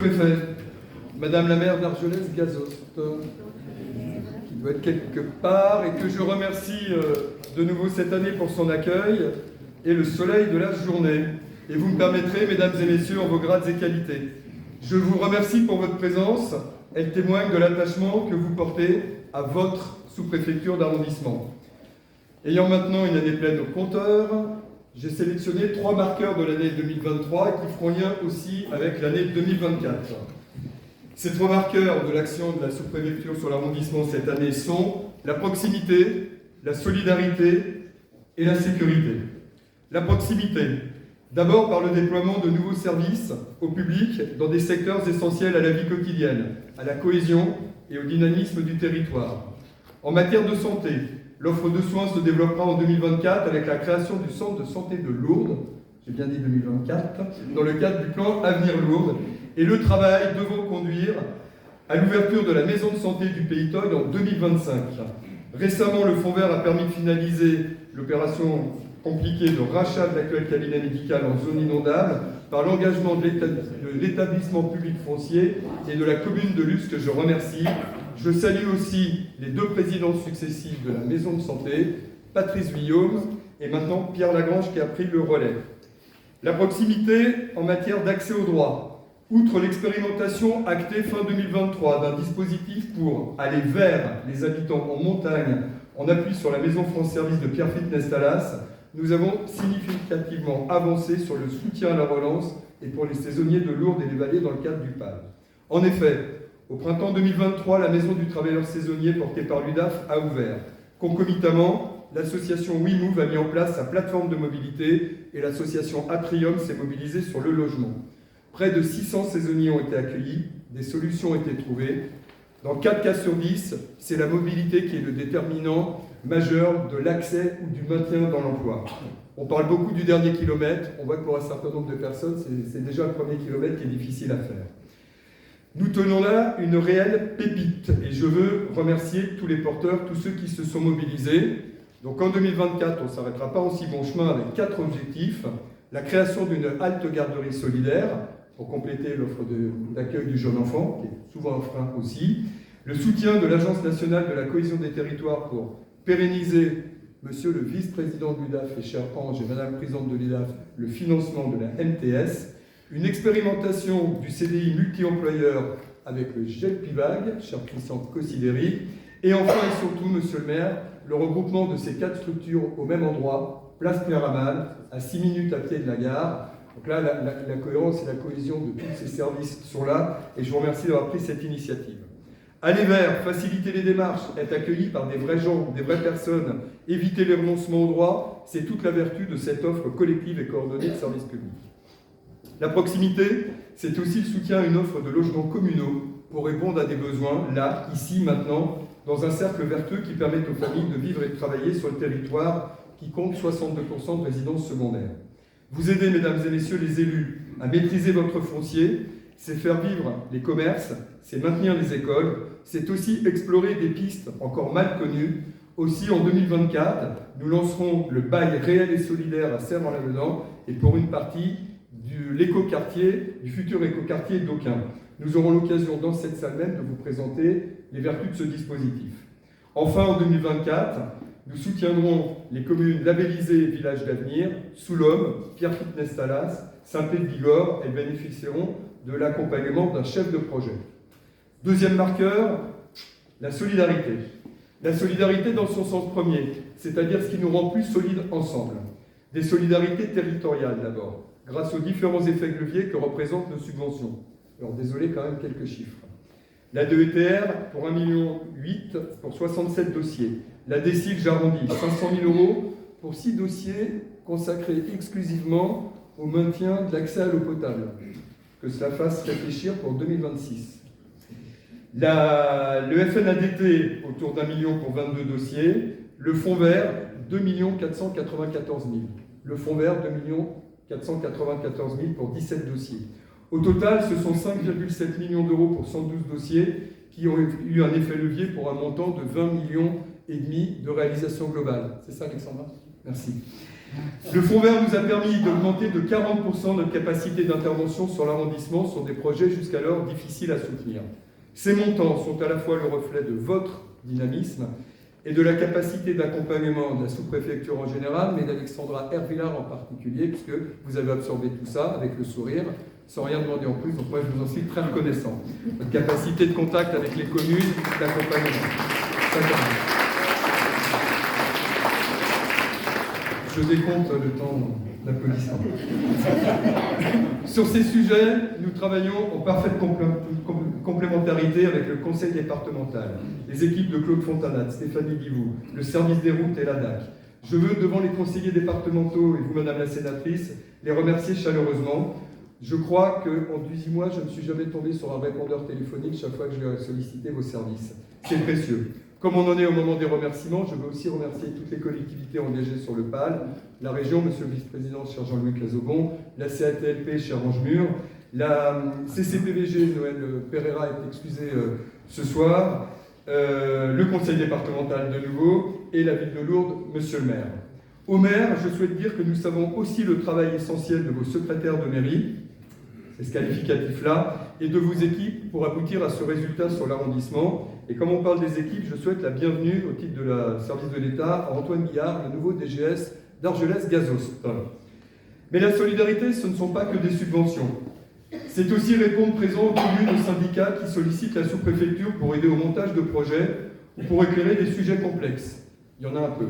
Sous-préfet, Madame la maire d'Argelès-Gazost, qui doit être quelque part, et que je remercie de nouveau cette année pour son accueil et le soleil de la journée. Et vous me permettrez, mesdames et messieurs, en vos grades et qualités, je vous remercie pour votre présence. Elle témoigne de l'attachement que vous portez à votre sous-préfecture d'arrondissement. Ayant maintenant une année pleine au compteur, j'ai sélectionné 3 marqueurs de l'année 2023 qui feront lien aussi avec l'année 2024. Ces 3 marqueurs de l'action de la sous-préfecture sur l'arrondissement cette année sont la proximité, la solidarité et la sécurité. La proximité, d'abord par le déploiement de nouveaux services au public dans des secteurs essentiels à la vie quotidienne, à la cohésion et au dynamisme du territoire. En matière de santé, l'offre de soins se développera en 2024 avec la création du centre de santé de Lourdes, j'ai bien dit 2024, dans le cadre du plan Avenir Lourdes, et le travail devant conduire à l'ouverture de la maison de santé du Pays Toy en 2025. Récemment, le Fonds Vert a permis de finaliser l'opération compliquée de rachat de l'actuel cabinet médical en zone inondable par l'engagement de l'établissement public foncier et de la commune de Luz, que je remercie. Je salue aussi les 2 présidents successifs de la maison de santé, Patrice Guillaume et maintenant Pierre Lagrange qui a pris le relais. La proximité en matière d'accès aux droits. Outre l'expérimentation actée fin 2023 d'un dispositif pour aller vers les habitants en montagne en appui sur la Maison France Service de Pierrefitte Nestalas, nous avons significativement avancé sur le soutien à la relance et pour les saisonniers de Lourdes et les vallées dans le cadre du PAL. En effet, au printemps 2023, la Maison du travailleur saisonnier portée par l'UDAF a ouvert. Concomitamment, l'association WeMove a mis en place sa plateforme de mobilité et l'association Atrium s'est mobilisée sur le logement. Près de 600 saisonniers ont été accueillis, des solutions ont été trouvées. Dans 4 cas sur 10, c'est la mobilité qui est le déterminant majeur de l'accès ou du maintien dans l'emploi. On parle beaucoup du dernier kilomètre, on voit que pour un certain nombre de personnes, c'est déjà le premier kilomètre qui est difficile à faire. Nous tenons là une réelle pépite et je veux remercier tous les porteurs, tous ceux qui se sont mobilisés. Donc en 2024, on ne s'arrêtera pas en si bon chemin avec 4 objectifs. La création d'une halte garderie solidaire pour compléter l'offre d'accueil du jeune enfant, qui est souvent un frein aussi. Le soutien de l'Agence nationale de la cohésion des territoires pour pérenniser, monsieur le vice-président de l'UDAF et cher Ange et madame la présidente de l'UDAF, le financement de la MTS. Une expérimentation du CDI multi-employeur avec le GELPIVAG, cher Christian Cossideri. Et enfin et surtout, monsieur le maire, le regroupement de ces 4 structures au même endroit, place Pierre-Amal, à 6 minutes à pied de la gare. Donc là, la cohérence et la cohésion de tous ces services sont là, et je vous remercie d'avoir pris cette initiative. Aller vers, faciliter les démarches, être accueilli par des vrais gens, des vraies personnes, éviter les renoncements aux droits, c'est toute la vertu de cette offre collective et coordonnée de services publics. La proximité, c'est aussi le soutien à une offre de logements communaux pour répondre à des besoins, là, ici, maintenant, dans un cercle vertueux qui permet aux familles de vivre et de travailler sur le territoire qui compte 62% de résidences secondaires. Vous aider, mesdames et messieurs les élus, à maîtriser votre foncier, c'est faire vivre les commerces, c'est maintenir les écoles, c'est aussi explorer des pistes encore mal connues. Aussi, en 2024, nous lancerons le bail réel et solidaire à Serre-en-Lavedan et pour une partie du futur écoquartier d'Aucun. Nous aurons l'occasion dans cette salle même de vous présenter les vertus de ce dispositif. Enfin, en 2024, nous soutiendrons les communes labellisées Village d'avenir, Soulhomme, Pierrefitte Nestalas, Saint-Pé-de-Bigorre. Elles bénéficieront de l'accompagnement d'un chef de projet. Deuxième marqueur, la solidarité. La solidarité dans son sens premier, c'est-à-dire ce qui nous rend plus solides ensemble. Des solidarités territoriales d'abord, grâce aux différents effets de levier que représentent nos subventions. Alors désolé quand même quelques chiffres. La DETR pour 1,8 million pour 67 dossiers. La DSIL, j'arrondis, 500 000 € pour 6 dossiers consacrés exclusivement au maintien de l'accès à l'eau potable. Que cela fasse réfléchir pour 2026. Le FNADT autour d'1 million pour 22 dossiers. Le Fonds Vert, 2 494 000. Le Fonds Vert, 2 494 000 pour 17 dossiers. Au total, ce sont 5,7 millions d'euros pour 112 dossiers qui ont eu un effet levier pour un montant de 20,5 millions de réalisation globale. C'est ça, Alexandra ? Merci. Le Fonds vert nous a permis d'augmenter de 40% notre capacité d'intervention sur l'arrondissement sur des projets jusqu'alors difficiles à soutenir. Ces montants sont à la fois le reflet de votre dynamisme et de la capacité d'accompagnement de la sous-préfecture en général, mais d'Alexandra Hervillard en particulier, puisque vous avez absorbé tout ça avec le sourire, sans rien demander en plus, donc moi je vous en suis très reconnaissant. Votre capacité de contact avec les communes, d'accompagnement. Je décompte le temps d'applaudissement. Sur ces sujets, nous travaillons en parfaite complémentarité avec le conseil départemental, les équipes de Claude Fontanat, Stéphanie Guivou, le service des routes et la DAC. Je veux, devant les conseillers départementaux et vous, Madame la Sénatrice, les remercier chaleureusement. Je crois qu'en 18 mois, je ne suis jamais tombé sur un répondeur téléphonique chaque fois que je vais solliciter vos services. C'est précieux. Comme on en est au moment des remerciements, je veux aussi remercier toutes les collectivités engagées sur le PAL, la région, monsieur le vice-président, cher Jean-Louis Cazobon, la CATLP, cher Ange-Mur, la CCPVG, Noël Pereira est excusé ce soir, le conseil départemental de nouveau, et la ville de Lourdes, monsieur le maire. Au maire, je souhaite dire que nous savons aussi le travail essentiel de vos secrétaires de mairie, c'est ce qualificatif-là, et de vos équipes pour aboutir à ce résultat sur l'arrondissement. Et comme on parle des équipes, je souhaite la bienvenue au titre de la service de l'État à Antoine Guillard, le nouveau DGS d'Argelès-Gazos. Mais la solidarité, ce ne sont pas que des subventions. C'est aussi répondre présent aux communes, aux syndicats qui sollicitent la sous-préfecture pour aider au montage de projets ou pour éclairer des sujets complexes. Il y en a un peu.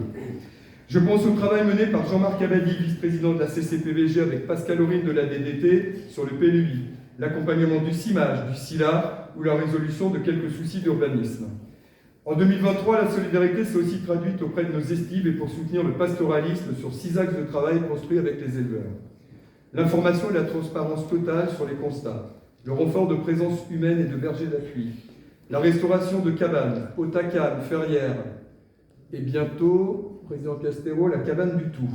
Je pense au travail mené par Jean-Marc Abadi, vice-président de la CCPVG, avec Pascal Aurine de la DDT sur le PLUI, l'accompagnement du CIMAGE, du SILA ou la résolution de quelques soucis d'urbanisme. En 2023, la solidarité s'est aussi traduite auprès de nos estives et pour soutenir le pastoralisme sur 6 axes de travail construits avec les éleveurs. L'information et la transparence totale sur les constats, le renfort de présence humaine et de bergers d'appui, la restauration de cabanes, Hautacam, Ferrières, et bientôt, Président Castéro, la cabane du Tout.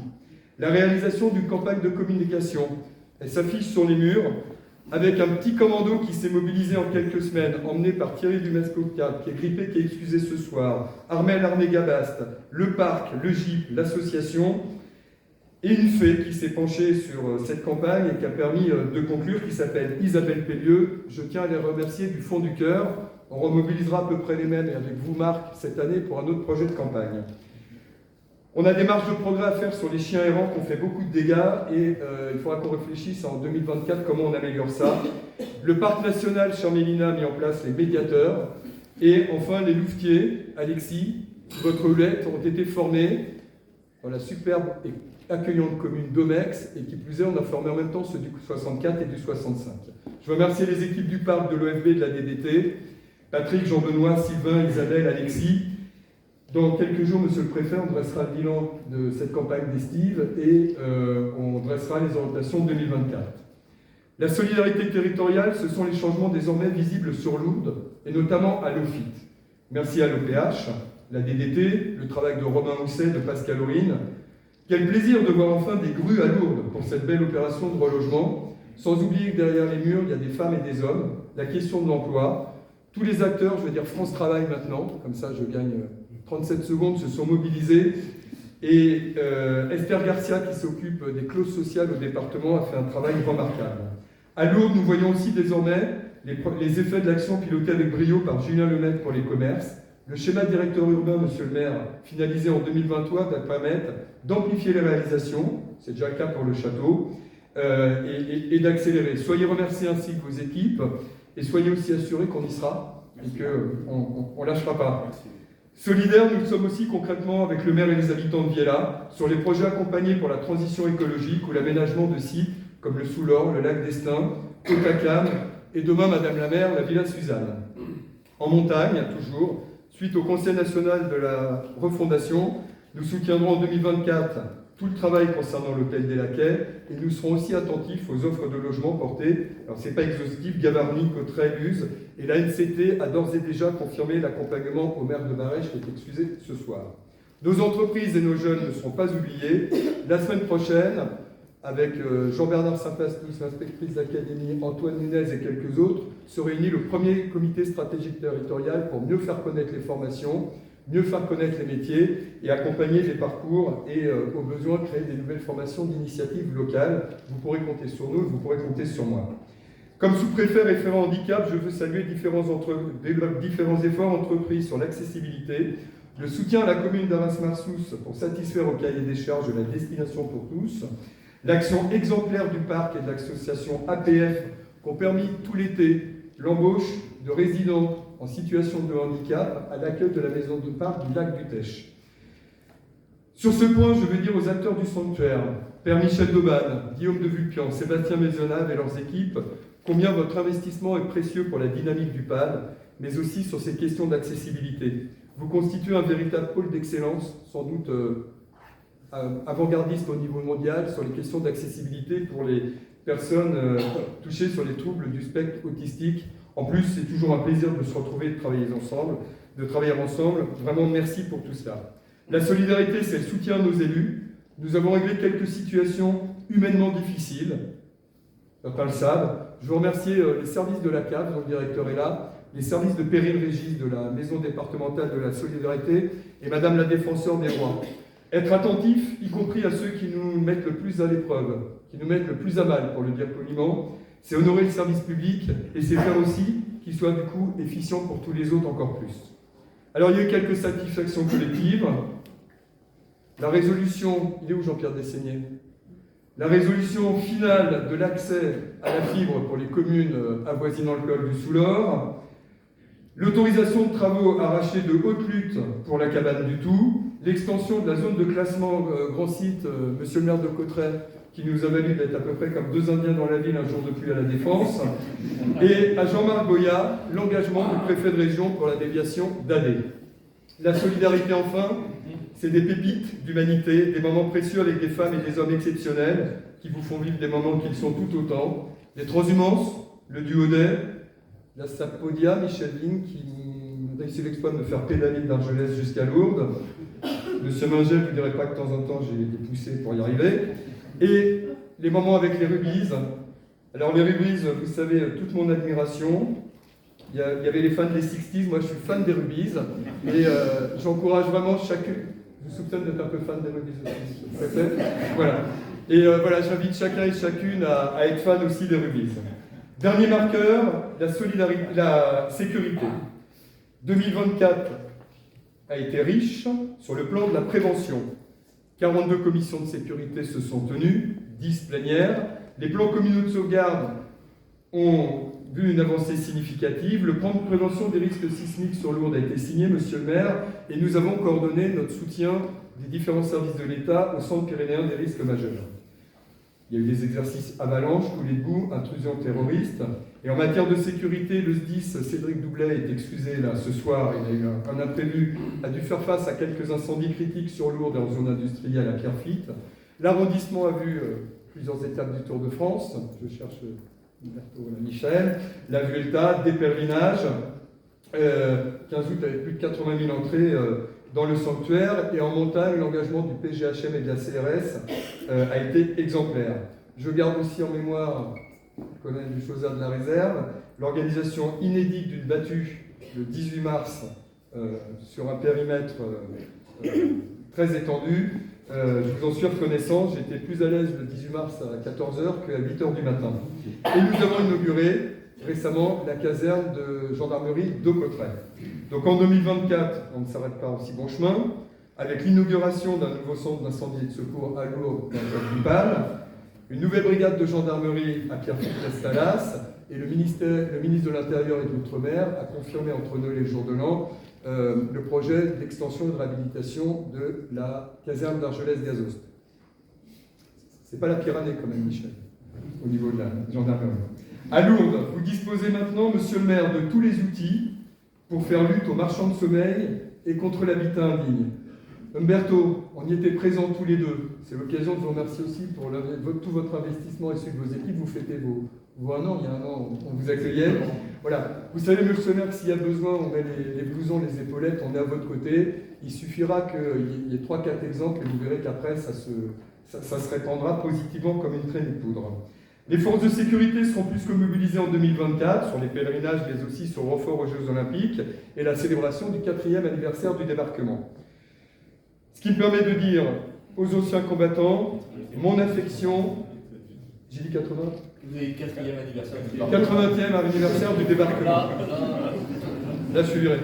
La réalisation d'une campagne de communication, elle s'affiche sur les murs, avec un petit commando qui s'est mobilisé en quelques semaines, emmené par Thierry Dumesco-Cap, qui est grippé, qui est excusé ce soir, Armel Arné-Gabast, le parc, le GIP, l'association, et une fée qui s'est penchée sur cette campagne et qui a permis de conclure, qui s'appelle Isabelle Pellieu. Je tiens à les remercier du fond du cœur. On remobilisera à peu près les mêmes, et avec vous, Marc, cette année pour un autre projet de campagne. On a des marges de progrès à faire sur les chiens errants qui ont fait beaucoup de dégâts et il faudra qu'on réfléchisse en 2024 comment on améliore ça. Le parc national, chère Mélina, a mis en place les médiateurs. Et enfin, les louvetiers, Alexis, votre houlette, ont été formés dans la superbe et accueillante commune d'Omex, et qui plus est, on a formé en même temps ceux du 64 et du 65. Je veux remercier les équipes du parc, de l'OFB et de la DDT, Patrick, Jean-Benoît, Sylvain, Isabelle, Alexis. Dans quelques jours, monsieur le préfet, on dressera le bilan de cette campagne d'estive et on dressera les orientations 2024. La solidarité territoriale, ce sont les changements désormais visibles sur Lourdes, et notamment à l'OFIT. Merci à l'OPH, la DDT, le travail de Romain Housset, de Pascal Aurine. Quel plaisir de voir enfin des grues à Lourdes pour cette belle opération de relogement, sans oublier que derrière les murs, il y a des femmes et des hommes, la question de l'emploi. Tous les acteurs, je veux dire France Travail maintenant, comme ça je gagne 37 secondes, se sont mobilisés. Et Esther Garcia, qui s'occupe des clauses sociales au département, a fait un travail remarquable. À Lourdes, nous voyons aussi désormais les effets de l'action pilotée avec brio par Julien Lemaitre pour les commerces. Le schéma directeur urbain, monsieur le maire, finalisé en 2023, va permettre d'amplifier les réalisations, c'est déjà le cas pour le château, et d'accélérer. Soyez remerciés ainsi de vos équipes, et soyez aussi assurés qu'on y sera, et qu'on ne lâchera pas. Solidaires, nous sommes aussi concrètement avec le maire et les habitants de Viella sur les projets accompagnés pour la transition écologique ou l'aménagement de sites comme le Soulor, le lac d'Estaing, Hautacam et demain, Madame la maire, la Villa Suzanne. En montagne, toujours, suite au Conseil national de la refondation, nous soutiendrons en 2024 tout le travail concernant l'hôtel des Laquais et nous serons aussi attentifs aux offres de logement portées. Alors, ce n'est pas exhaustif, Gavarnie, Cauterets, Luz, et la NCT a d'ores et déjà confirmé l'accompagnement au maire de Barèche qui est excusé ce soir. Nos entreprises et nos jeunes ne seront pas oubliés. La semaine prochaine, avec Jean-Bernard Saint-Pastous, l'inspectrice d'académie, Antoine Nunez et quelques autres, se réunit le premier comité stratégique territorial pour mieux faire connaître les formations, mieux faire connaître les métiers et accompagner les parcours et au besoin créer des nouvelles formations d'initiatives locales. Vous pourrez compter sur nous, vous pourrez compter sur moi. Comme sous-préfet référent handicap, je veux saluer différents efforts entrepris sur l'accessibilité, le soutien à la commune d'Arras-Marsous pour satisfaire au cahier des charges de la destination pour tous, l'action exemplaire du parc et de l'association APF qui ont permis tout l'été l'embauche de résidents en situation de handicap à l'accueil de la maison de parc du lac du Tech. Sur ce point, je veux dire aux acteurs du sanctuaire, Père Michel Dauban, Guillaume de Vulpian, Sébastien Maisonnave et leurs équipes, combien votre investissement est précieux pour la dynamique du PAD, mais aussi sur ces questions d'accessibilité. Vous constituez un véritable pôle d'excellence, sans doute avant-gardiste au niveau mondial, sur les questions d'accessibilité pour les personnes touchées sur les troubles du spectre autistique. En plus, c'est toujours un plaisir de se retrouver et de travailler ensemble. Vraiment, merci pour tout cela. La solidarité, c'est le soutien à nos élus. Nous avons réglé quelques situations humainement difficiles. Certains le savent. Je veux remercier les services de la CAF, dont le directeur est là, les services de Péril Régis de la Maison départementale de la solidarité et Madame la défenseure des rois. Être attentif, y compris à ceux qui nous mettent le plus à l'épreuve, qui nous mettent le plus à mal, pour le dire poliment, c'est honorer le service public et c'est faire aussi qu'il soit du coup efficient pour tous les autres encore plus. Alors il y a eu quelques satisfactions collectives. La résolution, il est où Jean-Pierre Dessaigné ? La résolution finale de l'accès à la fibre pour les communes avoisinant le col du Soulor, l'autorisation de travaux arrachés de haute lutte pour la cabane du Tout, l'extension de la zone de classement grand site, monsieur le maire de Cauterets, qui nous a valu d'être à peu près comme deux Indiens dans la ville un jour de pluie à la Défense, et à Jean-Marc Boyat, l'engagement du préfet de région pour la déviation d'Adé. La solidarité enfin, c'est des pépites d'humanité, des moments précieux avec des femmes et des hommes exceptionnels qui vous font vivre des moments qui le sont tout autant. Les transhumances, le duo d'Ay, la Sapodia, Michel Vigne, qui réussit l'exploit de me faire pédaler d'Argelès jusqu'à Lourdes. Monsieur Mingel, je ne vous dirai pas que de temps en temps j'ai des poussées pour y arriver. Et les moments avec les Rubies. Alors les Rubies, vous savez, toute mon admiration. Il y avait les fans des 60s, moi je suis fan des Rubies. Et j'encourage vraiment chacun. Je vous soupçonne d'être un peu fan des Rubies aussi. Voilà. Et voilà, j'invite chacun et chacune à être fan aussi des Rubies. Dernier marqueur, la sécurité. 2024 a été riche sur le plan de la prévention. 42 commissions de sécurité se sont tenues, 10 plénières. Les plans communaux de sauvegarde ont vu une avancée significative. Le plan de prévention des risques sismiques sur Lourdes a été signé, monsieur le maire, et nous avons coordonné notre soutien des différents services de l'État au Centre pyrénéen des risques majeurs. Il y a eu des exercices avalanches, coulées de boue, intrusions terroristes. Et en matière de sécurité, le SDIS, Cédric Doublet, est excusé là ce soir. Il a eu un imprévu, a dû faire face à quelques incendies critiques sur Lourdes et en zone industrielle à Pierrefitte. L'arrondissement a vu plusieurs étapes du Tour de France. Je cherche Michel. La Vuelta, des pèlerinages. 15 août avec plus de 80 000 entrées dans le sanctuaire. Et en montagne, l'engagement du PGHM et de la CRS a été exemplaire. Je garde aussi en mémoire, Colonel du Chauzat de la Réserve, l'organisation inédite d'une battue le 18 mars sur un périmètre très étendu. Je vous en suis reconnaissant, j'étais plus à l'aise le 18 mars à 14h qu'à 8h du matin. Et nous avons inauguré récemment la caserne de gendarmerie de Cauterets. Donc en 2024, on ne s'arrête pas aussi bon chemin, avec l'inauguration d'un nouveau centre d'incendie et de secours à Lourdes dans le Val, une nouvelle brigade de gendarmerie à Pierrefitte-Estalas, et le ministre de l'Intérieur et de l'Outre-mer a confirmé entre Noël et le jour de l'an le projet d'extension et de réhabilitation de la caserne d'Argelès-Gazost. C'est pas la Pyrénées quand même, Michel, au niveau de la gendarmerie. À Lourdes, vous disposez maintenant, monsieur le maire, de tous les outils pour faire lutte aux marchands de sommeil et contre l'habitat indigne. Umberto, on y était présents tous les deux. C'est l'occasion de vous remercier aussi pour tout votre investissement et celui de vos équipes. Vous fêtez vos 1 an, il y a 1 an, on vous accueillait. Voilà. Vous savez, monsieur le maire, s'il y a besoin, on met les blousons, les épaulettes, on est à votre côté. Il suffira qu'il y ait 3-4 exemples et vous verrez qu'après, ça se répandra positivement comme une traînée de poudre. Les forces de sécurité seront plus que mobilisées en 2024 sur les pèlerinages, mais aussi sur le renfort aux Jeux Olympiques et la célébration du 4e anniversaire du débarquement. Ce qui me permet de dire aux anciens combattants mon affection. J'ai dit 80 ? Oui, 4e anniversaire du 80e anniversaire du débarquement. Là, je suis viré.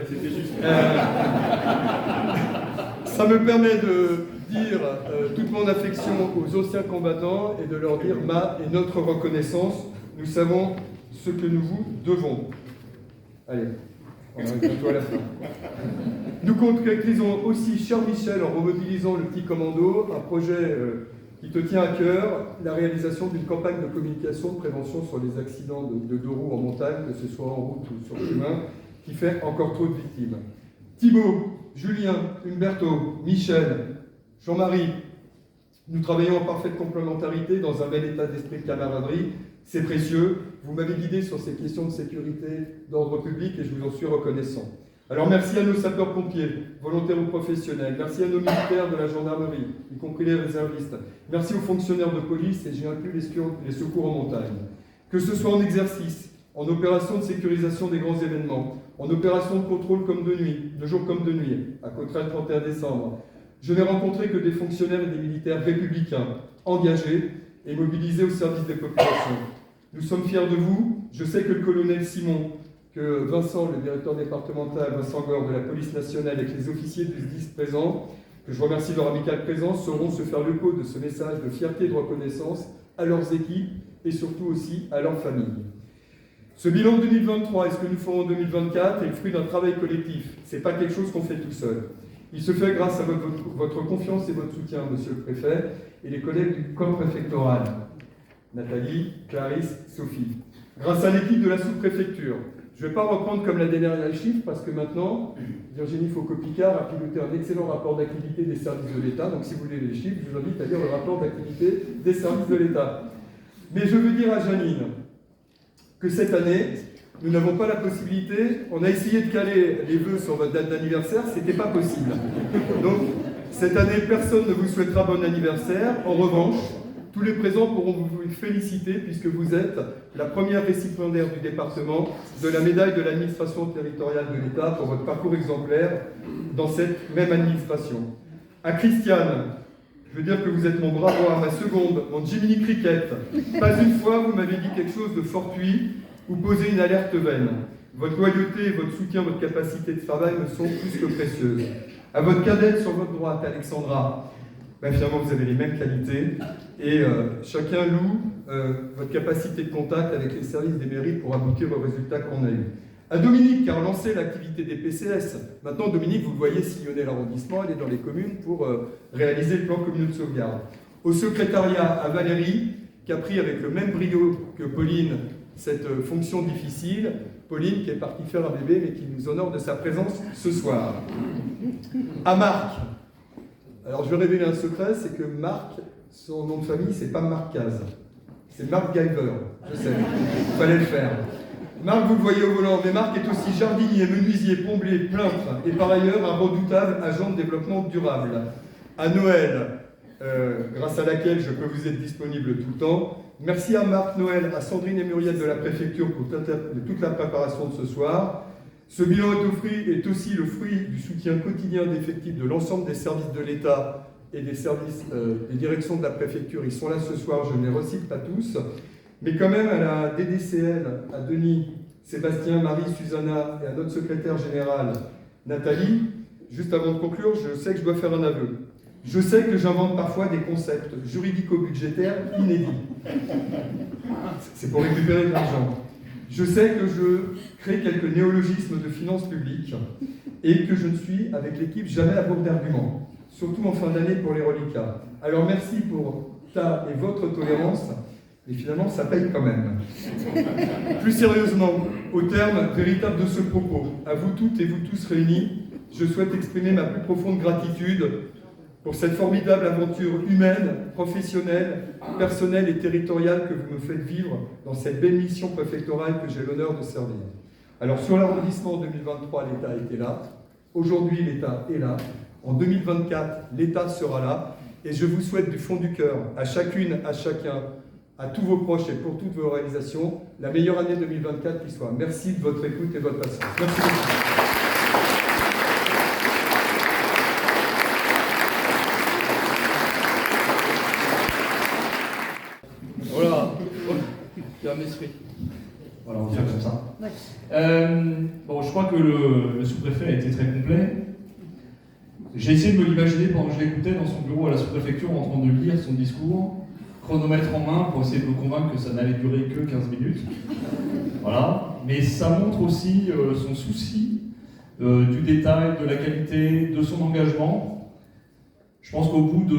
Ça me permet de dire toute mon affection aux anciens combattants et de leur dire ma et notre reconnaissance. Nous savons ce que nous vous devons. Allez, on arrive bientôt à la fin. Nous concrétisons aussi, cher Michel, en remobilisant le petit commando, un projet qui te tient à cœur, la réalisation d'une campagne de communication, de prévention sur les accidents de deux roues en montagne, que ce soit en route ou sur le chemin, qui fait encore trop de victimes. Thibaut, Julien, Humberto, Michel, Jean-Marie, nous travaillons en parfaite complémentarité dans un bel état d'esprit de camaraderie. C'est précieux. Vous m'avez guidé sur ces questions de sécurité, d'ordre public et je vous en suis reconnaissant. Alors merci à nos sapeurs-pompiers, volontaires ou professionnels. Merci à nos militaires de la gendarmerie, y compris les réservistes. Merci aux fonctionnaires de police et j'ai inclus les secours en montagne. Que ce soit en exercice, en opération de sécurisation des grands événements, en opération de contrôle comme de nuit, de jour comme de nuit, à Cauterets le 31 décembre, je n'ai rencontré que des fonctionnaires et des militaires républicains, engagés et mobilisés au service des populations. Nous sommes fiers de vous. Je sais que le colonel Simon, que Vincent, le directeur départemental, Vincent Gore de la police nationale et que les officiers du SDIS présents, que je remercie de leur amicale présence, sauront se faire l'écho de ce message de fierté et de reconnaissance à leurs équipes et surtout aussi à leurs familles. Ce bilan 2023 et ce que nous ferons en 2024 est le fruit d'un travail collectif. Ce n'est pas quelque chose qu'on fait tout seul. Il se fait grâce à votre confiance et votre soutien, monsieur le préfet, et les collègues du corps préfectoral, Nathalie, Clarisse, Sophie. Grâce à l'équipe de la sous-préfecture. Je ne vais pas reprendre comme la dernière les chiffres, parce que maintenant, Virginie Faucon-Picard a piloté un excellent rapport d'activité des services de l'État. Donc si vous voulez les chiffres, je vous invite à lire le rapport d'activité des services de l'État. Mais je veux dire à Janine que cette année, nous n'avons pas la possibilité, on a essayé de caler les vœux sur votre date d'anniversaire, ce n'était pas possible. Donc, cette année, personne ne vous souhaitera bon anniversaire. En revanche, tous les présents pourront vous féliciter puisque vous êtes la première récipiendaire du département de la médaille de l'administration territoriale de l'État pour votre parcours exemplaire dans cette même administration. À Christiane, je veux dire que vous êtes mon bras droit, ma seconde, mon Jiminy Cricket. Pas une fois vous m'avez dit quelque chose de fortuit ou posé une alerte vaine. Votre loyauté, votre soutien, votre capacité de travail me sont plus que précieuses. À votre cadette sur votre droite, Alexandra, finalement vous avez les mêmes qualités et chacun loue votre capacité de contact avec les services des mairies pour aboutir aux résultats qu'on a eus. À Dominique qui a relancé l'activité des PCS. Maintenant Dominique, vous le voyez sillonner l'arrondissement, elle est dans les communes pour réaliser le plan communal de sauvegarde. Au secrétariat, à Valérie qui a pris avec le même brio que Pauline cette fonction difficile, Pauline qui est partie faire un bébé mais qui nous honore de sa présence ce soir. À Marc, alors je vais révéler un secret, c'est que Marc, son nom de famille, c'est pas Marc Caz, c'est Marc Guyver, je sais, il fallait le faire. Marc, vous le voyez au volant, mais Marc est aussi jardinier, menuisier, plombier, peintre et par ailleurs un redoutable agent de développement durable. À Noël, grâce à laquelle je peux vous être disponible tout le temps. Merci à Marc, Noël, à Sandrine et Muriel de la préfecture pour toute la préparation de ce soir. Ce bilan est aussi le fruit du soutien quotidien d'effectifs de l'ensemble des services de l'État et des services des directions de la préfecture. Ils sont là ce soir, je ne les recite pas tous. Mais quand même à la DDCL, à Denis, Sébastien, Marie, Susanna et à notre secrétaire générale, Nathalie, juste avant de conclure, je sais que je dois faire un aveu. Je sais que j'invente parfois des concepts juridico-budgétaires inédits. C'est pour récupérer de l'argent. Je sais que je crée quelques néologismes de finances publiques et que je ne suis, avec l'équipe, jamais à court d'arguments, surtout en fin d'année pour les reliquats. Alors merci pour ta et votre tolérance, mais finalement ça paye quand même. Plus sérieusement, au terme véritable de ce propos, à vous toutes et vous tous réunis, je souhaite exprimer ma plus profonde gratitude pour cette formidable aventure humaine, professionnelle, personnelle et territoriale que vous me faites vivre dans cette belle mission préfectorale que j'ai l'honneur de servir. Alors sur l'arrondissement en 2023, l'État était là. Aujourd'hui, l'État est là. En 2024, l'État sera là. Et je vous souhaite du fond du cœur, à chacune, à chacun, à tous vos proches et pour toutes vos réalisations la meilleure année 2024 qui soit. Merci de votre écoute et de votre patience. Merci beaucoup. Voilà. Tu as m'esprit. Voilà, on va faire comme ça. Bon, je crois que le sous-préfet a été très complet. J'ai essayé de me l'imaginer pendant que je l'écoutais dans son bureau à la sous-préfecture en train de lire son discours, chronomètre en main pour essayer de me convaincre que ça n'allait durer que 15 minutes. Voilà. Mais ça montre aussi son souci du détail, de la qualité, de son engagement. Je pense qu'au bout de...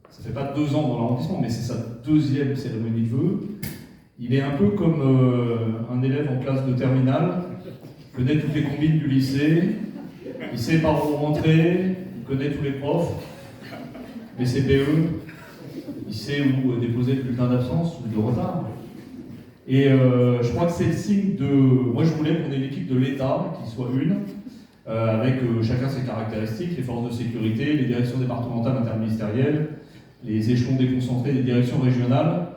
ça fait pas 2 ans dans l'arrondissement, mais c'est sa 2e cérémonie de vœux. Il est un peu comme un élève en classe de terminale, il connaît toutes les combines du lycée, il sait par où rentrer, il connaît tous les profs, les CPE, il sait où déposer le bulletin d'absence ou de retard. Et je crois que c'est le signe de... Moi je voulais qu'on ait l'équipe de l'État, qui soit une, avec chacun ses caractéristiques, les forces de sécurité, les directions départementales interministérielles, les échelons déconcentrés des directions régionales.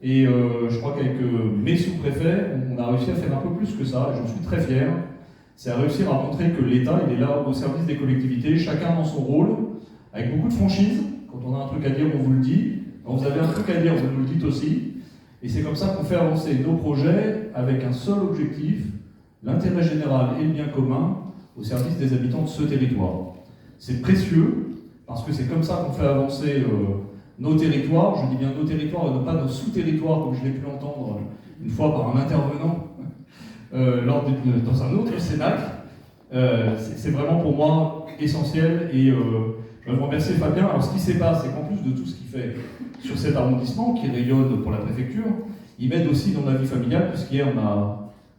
Et je crois qu'avec mes sous-préfets, on a réussi à faire un peu plus que ça, et j'en suis très fier. C'est à réussir à montrer que l'État, il est là au service des collectivités, chacun dans son rôle, avec beaucoup de franchise. Quand on a un truc à dire, on vous le dit. Quand vous avez un truc à dire, vous nous le dites aussi. Et c'est comme ça qu'on fait avancer nos projets avec un seul objectif, l'intérêt général et le bien commun au service des habitants de ce territoire. C'est précieux, parce que c'est comme ça qu'on fait avancer nos territoires, je dis bien nos territoires et non pas nos sous-territoires, comme je l'ai pu entendre une fois par un intervenant dans un autre Cénacle. C'est vraiment pour moi essentiel et je veux remercier Fabien. Alors ce qui se passe, c'est qu'en plus de tout ce qu'il fait sur cet arrondissement, qui rayonne pour la préfecture, il m'aide aussi dans ma vie familiale, puisqu'hier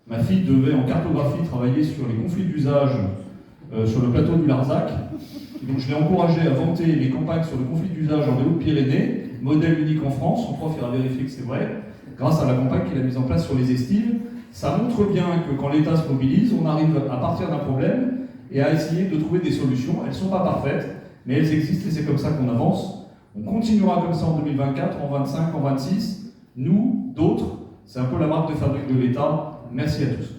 ma fille devait en cartographie travailler sur les conflits d'usage sur le plateau du Larzac. Donc je l'ai encouragé à vanter les campagnes sur le conflit d'usage en Hautes-Pyrénées, modèle unique en France. Son prof ira vérifier que c'est vrai, grâce à la campagne qu'il a mise en place sur les estives. Ça montre bien que quand l'État se mobilise, on arrive à partir d'un problème et à essayer de trouver des solutions. Elles ne sont pas parfaites, mais elles existent et c'est comme ça qu'on avance. On continuera comme ça en 2024, en 2025, en 2026. Nous, d'autres, c'est un peu la marque de fabrique de l'État. Merci à tous.